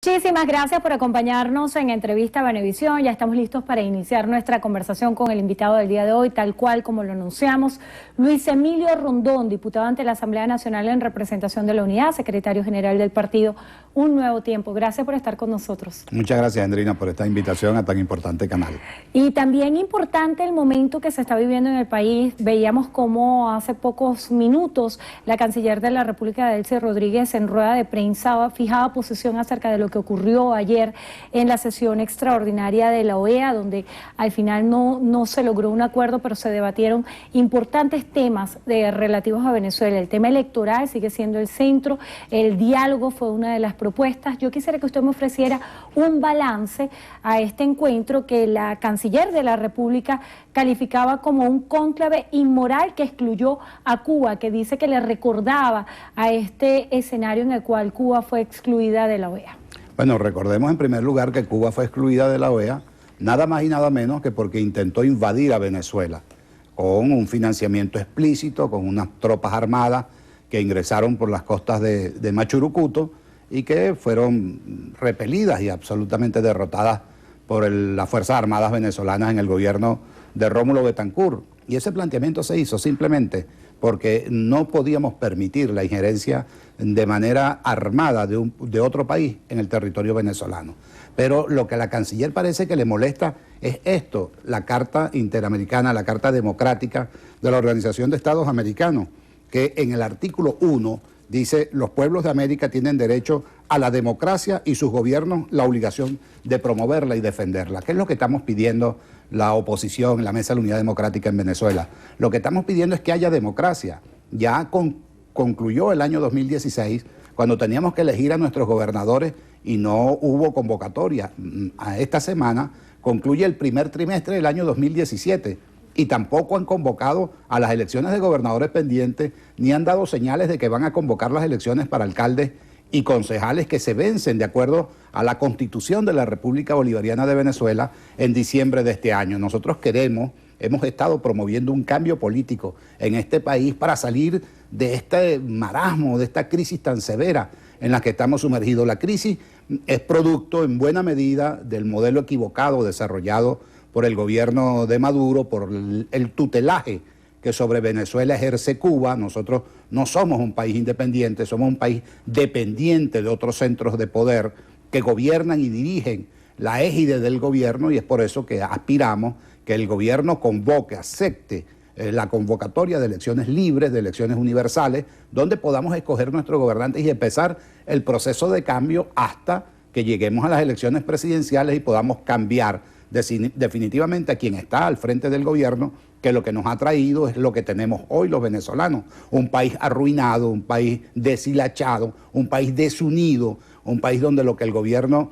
Muchísimas gracias por acompañarnos en Entrevista a Venevisión. Ya estamos listos para iniciar nuestra conversación con el invitado del día de hoy, tal cual como lo anunciamos. Luis Emilio Rondón, diputado ante la Asamblea Nacional en representación de la Unidad, secretario general del partido Un Nuevo Tiempo. Gracias por estar con nosotros. Muchas gracias, Andrina, por esta invitación a tan importante canal. Y también importante el momento que se está viviendo en el país. Veíamos cómo hace pocos minutos la canciller de la República, Delcy Rodríguez, en rueda de prensa fijaba posición acerca de lo que ocurrió ayer en la sesión extraordinaria de la OEA, donde al final no se logró un acuerdo, pero se debatieron importantes temas relativos a Venezuela. El tema electoral sigue siendo el centro, el diálogo fue una de las propuestas. Yo quisiera que usted me ofreciera un balance a este encuentro que la canciller de la República calificaba como un cónclave inmoral que excluyó a Cuba, que dice que le recordaba a este escenario en el cual Cuba fue excluida de la OEA. Bueno, recordemos en primer lugar que Cuba fue excluida de la OEA, nada más y nada menos que porque intentó invadir a Venezuela, con un financiamiento explícito, con unas tropas armadas que ingresaron por las costas de Machurucuto y que fueron repelidas y absolutamente derrotadas por las Fuerzas Armadas venezolanas en el gobierno de Rómulo Betancourt. Y ese planteamiento se hizo simplemente porque no podíamos permitir la injerencia de manera armada de otro país en el territorio venezolano. Pero lo que a la canciller parece que le molesta es esto, la Carta Interamericana, la Carta Democrática de la Organización de Estados Americanos, que en el artículo 1 dice: los pueblos de América tienen derecho a la democracia y sus gobiernos la obligación de promoverla y defenderla. ¿Qué es lo que estamos pidiendo la oposición en la Mesa de la Unidad Democrática en Venezuela? Lo que estamos pidiendo es que haya democracia. Ya concluyó el año 2016, cuando teníamos que elegir a nuestros gobernadores y no hubo convocatoria. A esta semana concluye el primer trimestre del año 2017. Y tampoco han convocado a las elecciones de gobernadores pendientes, ni han dado señales de que van a convocar las elecciones para alcaldes y concejales que se vencen de acuerdo a la Constitución de la República Bolivariana de Venezuela en diciembre de este año. Nosotros hemos estado promoviendo un cambio político en este país para salir de este marasmo, de esta crisis tan severa en la que estamos sumergidos. La crisis es producto en buena medida del modelo equivocado desarrollado por el gobierno de Maduro, por el tutelaje que sobre Venezuela ejerce Cuba. Nosotros no somos un país independiente, somos un país dependiente de otros centros de poder que gobiernan y dirigen la égide del gobierno, y es por eso que aspiramos que el gobierno convoque, acepte la convocatoria de elecciones libres, de elecciones universales, donde podamos escoger nuestros gobernantes y empezar el proceso de cambio hasta que lleguemos a las elecciones presidenciales y podamos cambiar definitivamente a quien está al frente del gobierno, que lo que nos ha traído es lo que tenemos hoy los venezolanos: un país arruinado, un país deshilachado, un país desunido, un país donde lo que el gobierno,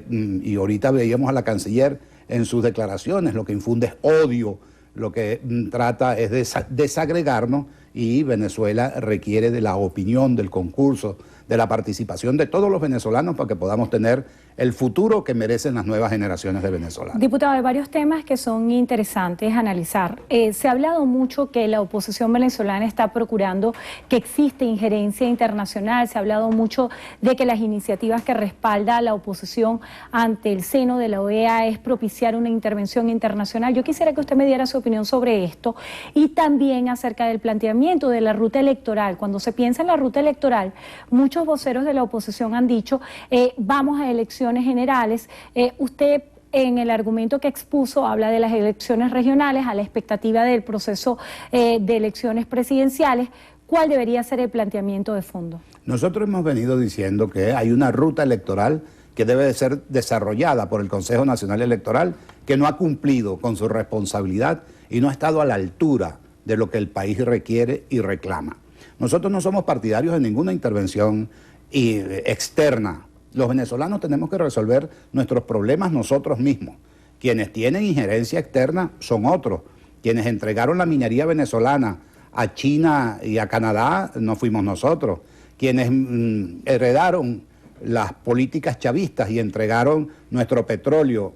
y ahorita veíamos a la canciller en sus declaraciones, lo que infunde es odio, lo que trata es de desagregarnos, y Venezuela requiere de la opinión, del concurso, de la participación de todos los venezolanos para que podamos tener el futuro que merecen las nuevas generaciones de venezolanos. Diputado, hay varios temas que son interesantes analizar. Se ha hablado mucho que la oposición venezolana está procurando que existe injerencia internacional. Se ha hablado mucho de que las iniciativas que respalda la oposición ante el seno de la OEA es propiciar una intervención internacional. Yo quisiera que usted me diera su opinión sobre esto y también acerca del planteamiento de la ruta electoral. Cuando se piensa en la ruta electoral, muchos voceros de la oposición han dicho vamos a elecciones generales. Usted en el argumento que expuso habla de las elecciones regionales a la expectativa del proceso de elecciones presidenciales. ¿Cuál debería ser el planteamiento de fondo? Nosotros hemos venido diciendo que hay una ruta electoral que debe de ser desarrollada por el Consejo Nacional Electoral, que no ha cumplido con su responsabilidad y no ha estado a la altura de lo que el país requiere y reclama. Nosotros no somos partidarios de ninguna intervención externa. Los venezolanos tenemos que resolver nuestros problemas nosotros mismos. Quienes tienen injerencia externa son otros. Quienes entregaron la minería venezolana a China y a Canadá no fuimos nosotros. Quienes heredaron las políticas chavistas y entregaron nuestro petróleo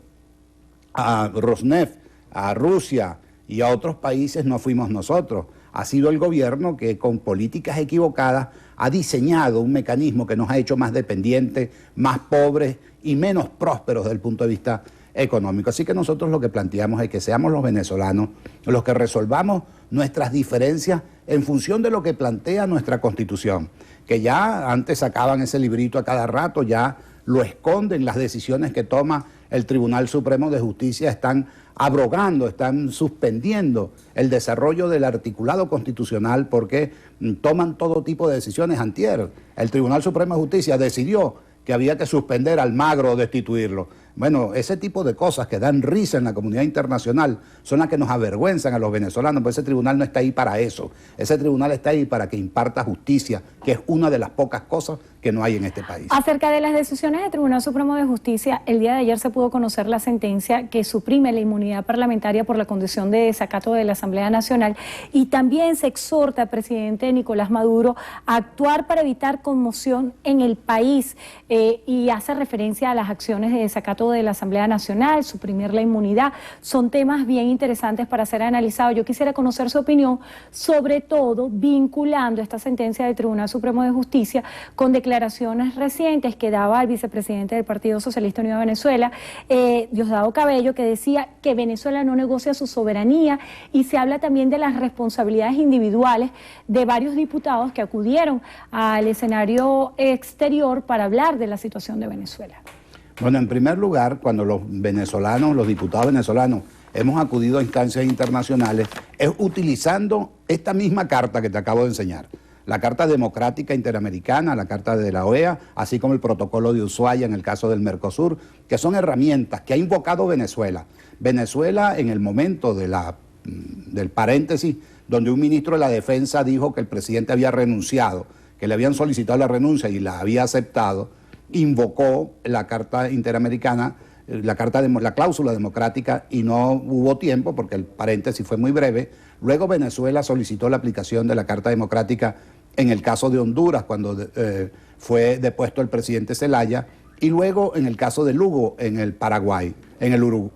a Rosneft, a Rusia y a otros países no fuimos nosotros. ha sido el gobierno que con políticas equivocadas ha diseñado un mecanismo que nos ha hecho más dependientes, más pobres y menos prósperos desde el punto de vista económico. Así que nosotros lo que planteamos es que seamos los venezolanos los que resolvamos nuestras diferencias en función de lo que plantea nuestra Constitución, que ya antes sacaban ese librito a cada rato, ya lo esconden, las decisiones que toma el Tribunal Supremo de Justicia están abrogando, están suspendiendo el desarrollo del articulado constitucional porque toman todo tipo de decisiones. Antier, el Tribunal Supremo de Justicia decidió que había que suspender a Almagro o destituirlo. Bueno, ese tipo de cosas que dan risa en la comunidad internacional son las que nos avergüenzan a los venezolanos, porque ese tribunal no está ahí para eso. Ese tribunal está ahí para que imparta justicia, que es una de las pocas cosas que no hay en este país. Acerca de las decisiones del Tribunal Supremo de Justicia, el día de ayer se pudo conocer la sentencia que suprime la inmunidad parlamentaria por la condición de desacato de la Asamblea Nacional, y también se exhorta al presidente Nicolás Maduro a actuar para evitar conmoción en el país y hace referencia a las acciones de desacato de la Asamblea Nacional, suprimir la inmunidad. Son temas bien interesantes para ser analizados. Yo quisiera conocer su opinión, sobre todo vinculando esta sentencia del Tribunal Supremo de Justicia con declaraciones recientes que daba el vicepresidente del Partido Socialista Unido de Venezuela, Diosdado Cabello, que decía que Venezuela no negocia su soberanía, y se habla también de las responsabilidades individuales de varios diputados que acudieron al escenario exterior para hablar de la situación de Venezuela. Bueno, en primer lugar, cuando los venezolanos, los diputados venezolanos, hemos acudido a instancias internacionales, es utilizando esta misma carta que te acabo de enseñar. La Carta Democrática Interamericana, la Carta de la OEA, así como el Protocolo de Ushuaia en el caso del Mercosur, que son herramientas que ha invocado Venezuela. Venezuela, en el momento del paréntesis, donde un ministro de la Defensa dijo que el presidente había renunciado, que le habían solicitado la renuncia y la había aceptado, invocó la Carta Interamericana, la cláusula democrática, y no hubo tiempo porque el paréntesis fue muy breve. Luego Venezuela solicitó la aplicación de la Carta Democrática en el caso de Honduras, cuando fue depuesto el presidente Zelaya, y luego en el caso de Lugo en el Paraguay, en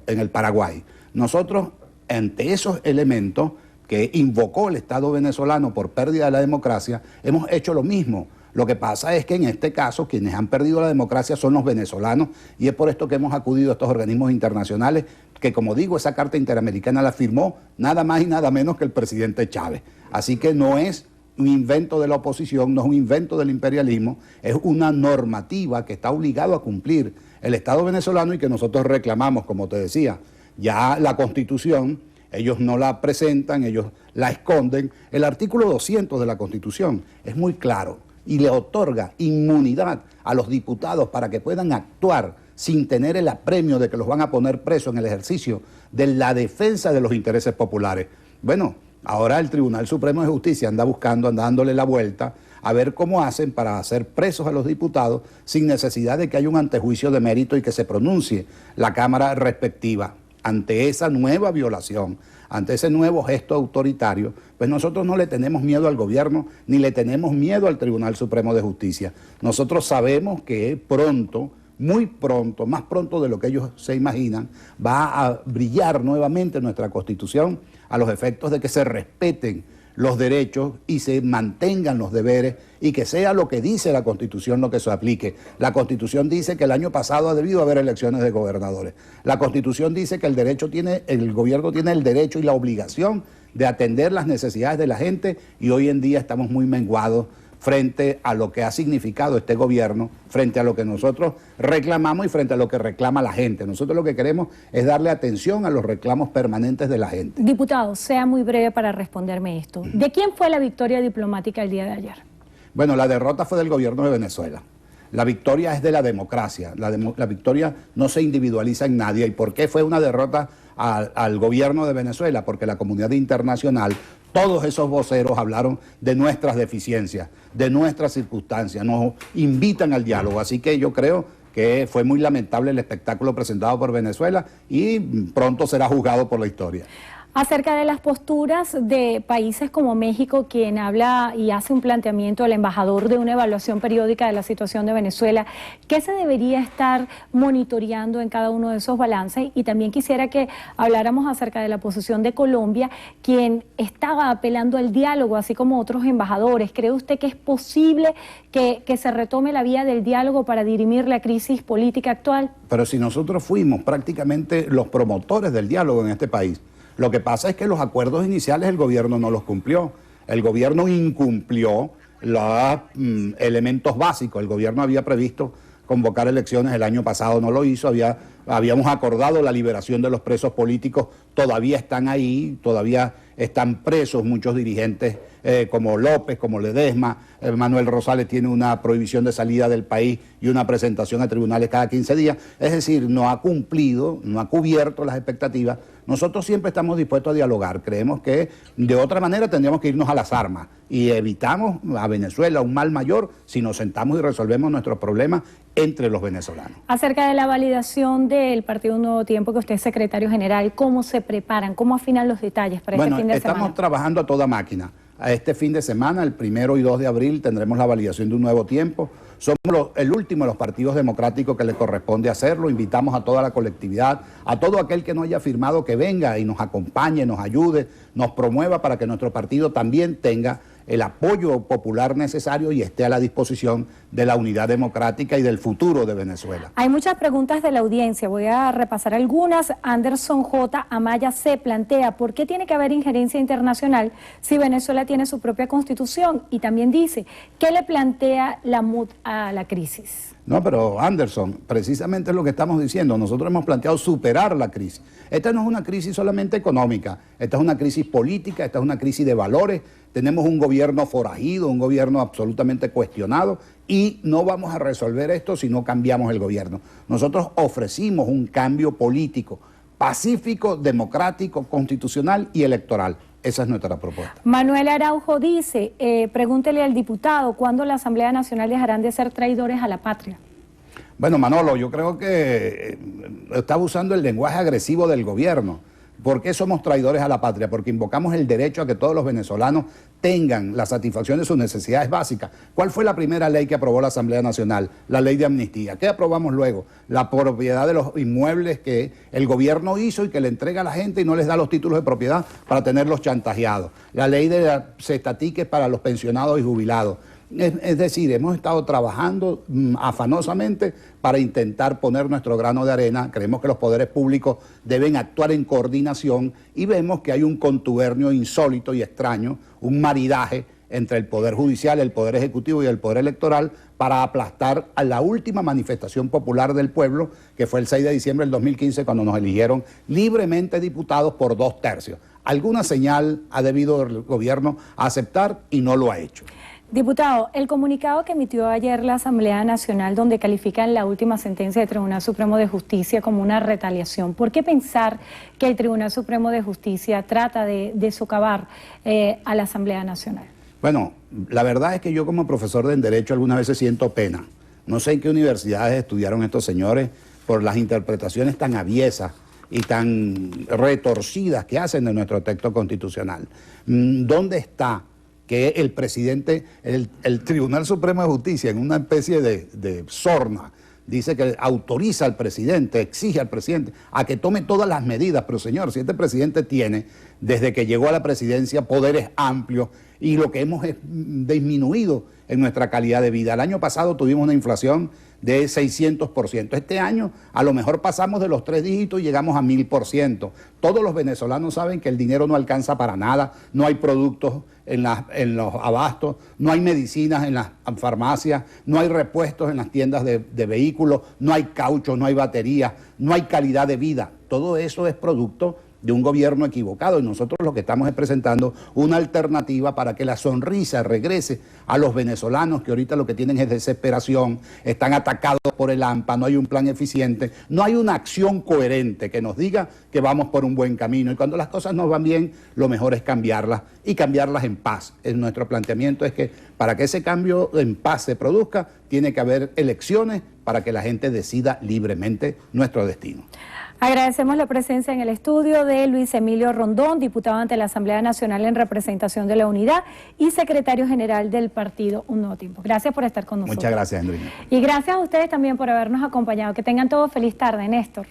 el Paraguay. Nosotros, ante esos elementos que invocó el Estado venezolano por pérdida de la democracia, hemos hecho lo mismo. Lo que pasa es que en este caso quienes han perdido la democracia son los venezolanos, y es por esto que hemos acudido a estos organismos internacionales que, como digo, esa Carta Interamericana la firmó nada más y nada menos que el presidente Chávez. Así que no es un invento de la oposición, no es un invento del imperialismo, es una normativa que está obligado a cumplir el Estado venezolano y que nosotros reclamamos, como te decía. Ya la Constitución, ellos no la presentan, ellos la esconden. El artículo 200 de la Constitución es muy claro y le otorga inmunidad a los diputados para que puedan actuar sin tener el apremio de que los van a poner presos en el ejercicio de la defensa de los intereses populares. Bueno, ahora el Tribunal Supremo de Justicia anda dándole la vuelta a ver cómo hacen para hacer presos a los diputados sin necesidad de que haya un antejuicio de mérito y que se pronuncie la Cámara respectiva. Ante esa nueva violación, ante ese nuevo gesto autoritario, pues nosotros no le tenemos miedo al gobierno ni le tenemos miedo al Tribunal Supremo de Justicia. Nosotros sabemos que pronto, muy pronto, más pronto de lo que ellos se imaginan, va a brillar nuevamente nuestra Constitución a los efectos de que se respeten los derechos y se mantengan los deberes, y que sea lo que dice la Constitución lo que se aplique. La Constitución dice que el año pasado ha debido haber elecciones de gobernadores. La Constitución dice que el gobierno tiene el derecho y la obligación de atender las necesidades de la gente, y hoy en día estamos muy menguados frente a lo que ha significado este gobierno, frente a lo que nosotros reclamamos y frente a lo que reclama la gente. Nosotros lo que queremos es darle atención a los reclamos permanentes de la gente. Diputado, sea muy breve para responderme esto. ¿De quién fue la victoria diplomática el día de ayer? Bueno, la derrota fue del gobierno de Venezuela. La victoria es de la democracia. La victoria no se individualiza en nadie. ¿Y por qué fue una derrota al gobierno de Venezuela? Porque la comunidad internacional, todos esos voceros hablaron de nuestras deficiencias, de nuestras circunstancias, nos invitan al diálogo. Así que yo creo que fue muy lamentable el espectáculo presentado por Venezuela y pronto será juzgado por la historia. Acerca de las posturas de países como México, quien habla y hace un planteamiento al embajador de una evaluación periódica de la situación de Venezuela, ¿qué se debería estar monitoreando en cada uno de esos balances? Y también quisiera que habláramos acerca de la posición de Colombia, quien estaba apelando al diálogo, así como otros embajadores. ¿Cree usted que es posible que se retome la vía del diálogo para dirimir la crisis política actual? Pero si nosotros fuimos prácticamente los promotores del diálogo en este país, lo que pasa es que los acuerdos iniciales el gobierno no los cumplió. El gobierno incumplió los elementos básicos. El gobierno había previsto convocar elecciones el año pasado, no lo hizo. Habíamos acordado la liberación de los presos políticos, todavía están ahí, todavía están presos muchos dirigentes como López, como Ledesma. Manuel Rosales tiene una prohibición de salida del país y una presentación a tribunales cada 15 días. Es decir, no ha cumplido, no ha cubierto las expectativas. Nosotros siempre estamos dispuestos a dialogar. Creemos que de otra manera tendríamos que irnos a las armas y evitamos a Venezuela un mal mayor si nos sentamos y resolvemos nuestros problemas entre los venezolanos. Acerca de la validación del Partido Nuevo Tiempo, que usted es secretario general, ¿cómo se preparan? ¿Cómo afinan los detalles para este fin de semana? Estamos trabajando a toda máquina. A este fin de semana, el 1 y 2 de abril, tendremos la validación de un nuevo tiempo. Somos el último de los partidos democráticos que le corresponde hacerlo. Invitamos a toda la colectividad, a todo aquel que no haya firmado, que venga y nos acompañe, nos ayude, nos promueva para que nuestro partido también tenga el apoyo popular necesario y esté a la disposición de la unidad democrática y del futuro de Venezuela. Hay muchas preguntas de la audiencia, voy a repasar algunas. Anderson J. Amaya se plantea, ¿por qué tiene que haber injerencia internacional si Venezuela tiene su propia constitución? Y también dice, ¿qué le plantea la MUD a la crisis? No, pero Anderson, precisamente es lo que estamos diciendo. Nosotros hemos planteado superar la crisis. Esta no es una crisis solamente económica, esta es una crisis política, esta es una crisis de valores. Tenemos un gobierno forajido, un gobierno absolutamente cuestionado y no vamos a resolver esto si no cambiamos el gobierno. Nosotros ofrecimos un cambio político, pacífico, democrático, constitucional y electoral. Esa es nuestra propuesta. Manuel Araujo dice, pregúntele al diputado, ¿cuándo la Asamblea Nacional dejarán de ser traidores a la patria? Bueno, Manolo, yo creo que está usando el lenguaje agresivo del gobierno. ¿Por qué somos traidores a la patria? Porque invocamos el derecho a que todos los venezolanos tengan la satisfacción de sus necesidades básicas. ¿Cuál fue la primera ley que aprobó la Asamblea Nacional? La ley de amnistía. ¿Qué aprobamos luego? La propiedad de los inmuebles que el gobierno hizo y que le entrega a la gente y no les da los títulos de propiedad para tenerlos chantajeados. La ley de cestatiques para los pensionados y jubilados. Es decir, hemos estado trabajando afanosamente para intentar poner nuestro grano de arena. Creemos que los poderes públicos deben actuar en coordinación y vemos que hay un contubernio insólito y extraño, un maridaje entre el Poder Judicial, el Poder Ejecutivo y el Poder Electoral para aplastar a la última manifestación popular del pueblo, que fue el 6 de diciembre del 2015, cuando nos eligieron libremente diputados por 2/3. Alguna señal ha debido el gobierno aceptar y no lo ha hecho. Diputado, el comunicado que emitió ayer la Asamblea Nacional, donde califican la última sentencia del Tribunal Supremo de Justicia como una retaliación, ¿por qué pensar que el Tribunal Supremo de Justicia trata de socavar a la Asamblea Nacional? Bueno, la verdad es que yo como profesor de Derecho algunas veces siento pena. No sé en qué universidades estudiaron estos señores por las interpretaciones tan aviesas y tan retorcidas que hacen de nuestro texto constitucional. ¿Dónde está que el presidente, el Tribunal Supremo de Justicia, en una especie de sorna, dice que autoriza al presidente, exige al presidente a que tome todas las medidas? Pero señor, si este presidente tiene, desde que llegó a la presidencia, poderes amplios y lo que hemos es disminuido en nuestra calidad de vida. El año pasado tuvimos una inflación de 600%. Este año a lo mejor pasamos de los 3 dígitos y llegamos a 1000%. Todos los venezolanos saben que el dinero no alcanza para nada, no hay productos en los abastos, no hay medicinas en las farmacias, no hay repuestos en las tiendas de vehículos, no hay caucho, no hay baterías, no hay calidad de vida. Todo eso es producto de un gobierno equivocado y nosotros lo que estamos es presentando una alternativa para que la sonrisa regrese a los venezolanos que ahorita lo que tienen es desesperación, están atacados por el AMPA, no hay un plan eficiente, no hay una acción coherente que nos diga que vamos por un buen camino y cuando las cosas nos van bien lo mejor es cambiarlas y cambiarlas en paz. Nuestro planteamiento es que para que ese cambio en paz se produzca tiene que haber elecciones para que la gente decida libremente nuestro destino. Agradecemos la presencia en el estudio de Luis Emilio Rondón, diputado ante la Asamblea Nacional en representación de la Unidad y secretario general del partido Un Nuevo Tiempo. Gracias por estar con nosotros. Muchas gracias, Andrina. Y gracias a ustedes también por habernos acompañado. Que tengan todos feliz tarde, Néstor.